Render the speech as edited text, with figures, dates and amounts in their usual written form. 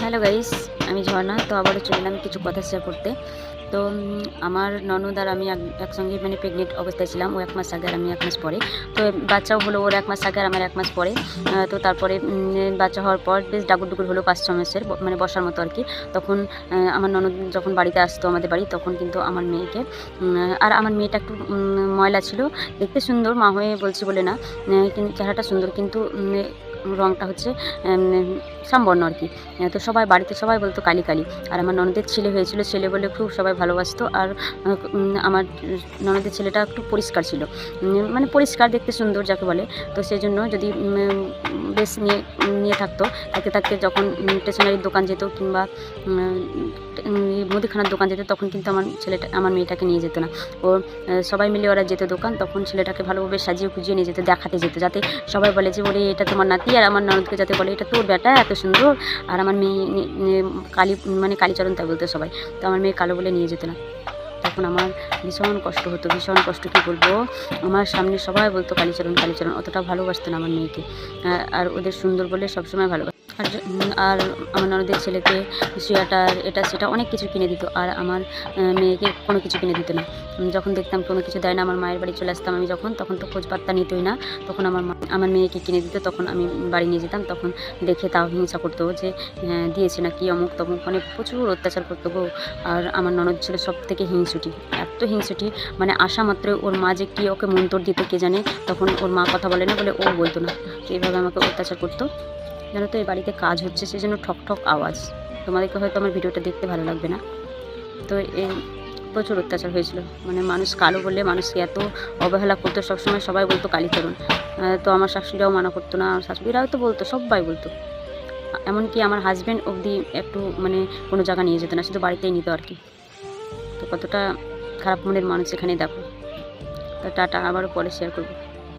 Hello guys, আমি ঝর্ণা। তো আবারও চলে এলাম কিছু কথা শেয়ার করতে। তো আমার ননদ আর আমি একসঙ্গে প্রেগনেন্ট অবস্থায় ছিলাম। ও 1 মাস আগে আর আমি 1 মাস পরে। তো বাচ্চাও হলো ওর 1 মাস আগে আর আমার 1 মাস পরে। তো তারপরে বাচ্চা হওয়ার পর বেশ ডাগুর হলো 5-6 মাসের, মানে বসার মতো আর কি। তখন আমার ননদ যখন বাড়িতে আসতো আমাদের বাড়ি, তখন কিন্তু আমার মেয়েকে আর আমার মেয়েটা একটু ময়লা ছিল। দেখতে সুন্দর, মা হয়ে বলছি বলে না, কিন্তু চেহারাটা সুন্দর, কিন্তু রঙটা হচ্ছে শ্যামবর্ণ আর কি। তো বাড়িতে সবাই বলতো কালী কালী। আর আমার ননদের ছেলে হয়েছিল, ছেলে বলে খুব সবাই ভালোবাসতো। আর আমার ননদের ছেলেটা একটু পরিষ্কার ছিল, মানে পরিষ্কার, দেখতে সুন্দর যাকে বলে। তো সেই জন্য যদি বেশ নিয়ে থাকতো, থাকতে যখন স্টেশনারির দোকান যেত কিংবা মুদিখানার দোকান যেত, তখন কিন্তু আমার মেয়েটাকে নিয়ে যেত না। ও সবাই মিলে ওরা যেত দোকান, তখন ছেলেটাকে ভালোভাবে সাজিয়ে গুজিয়ে নিয়ে যেত, দেখাতে যেত, যাতে সবাই বলে যে ওরে এটা তোমার নাতি। আর আমার ননদকে যাতে বলে এটা তোর বেটা, এত সুন্দর। আর আমার মেয়ে কালী, মানে কালীচরণ তাই বলতো সবাই। তো আমার মেয়ে কালো বলে নিয়ে যেত না। তখন আমার ভীষণ কষ্ট হতো, ভীষণ কষ্ট, কী বলবো। আমার সামনে সবাই বলতো কালীচরণ কালীচরণ, অতটা ভালোবাসতো না আমার মেয়েকে। আর ওদের সুন্দর বলে সবসময় ভালোবাসতো। আর আমার ননদের ছেলেকে সোয়েটার, এটা সেটা অনেক কিছু কিনে দিত, আর আমার মেয়েকে কোনো কিছু কিনে দিত না। যখন দেখতাম কোনো কিছু দেয় না, আমার মায়ের বাড়ি চলে আসতাম আমি তখন তো খোঁজ পাত্তা নিতই না। তখন আমার মেয়েকে কিনে দিত, তখন আমি বাড়ি নিয়ে যেতাম, তখন দেখে তাও হিংসা করতো যে দিয়েছে না কি অমুক তমুক, মানে প্রচুর অত্যাচার করতো গো। আর আমার ননদ ছিল সব থেকে হিংসুটি, এত হিংসুটি, মানে আসা মাত্র ওর মা যে কী ওকে মন্তর দিত কে জানে। তখন ওর মা কথা বলে না বলে ও বলতো না, তো এইভাবে আমাকে অত্যাচার করতো। জানো তো এই বাড়িতে কাজ হচ্ছে, সেই জন্য ঠক ঠক আওয়াজ। তোমাদেরকে হয়তো আমার ভিডিওটা দেখতে ভালো লাগবে না। তো এই প্রচুর অত্যাচার হয়েছিল, মানে মানুষ কালো বললে মানুষকে এত অবহেলা করতো, সবসময় সবাই বলতো কালীচরণ। তো আমার শাশুড়িরাও মানা করতো না, শাশুড়িরাও তো বলতো, সবাই বলতো। এমনকি আমার হাজব্যান্ড অবধি একটু মানে কোনো জায়গা নিয়ে যেত না, শুধু বাড়িতেই নিত আর কি। তো কতটা খারাপ মনের মানুষ এখানে দেখো। তো টাটা, আবারও পরে শেয়ার করবো।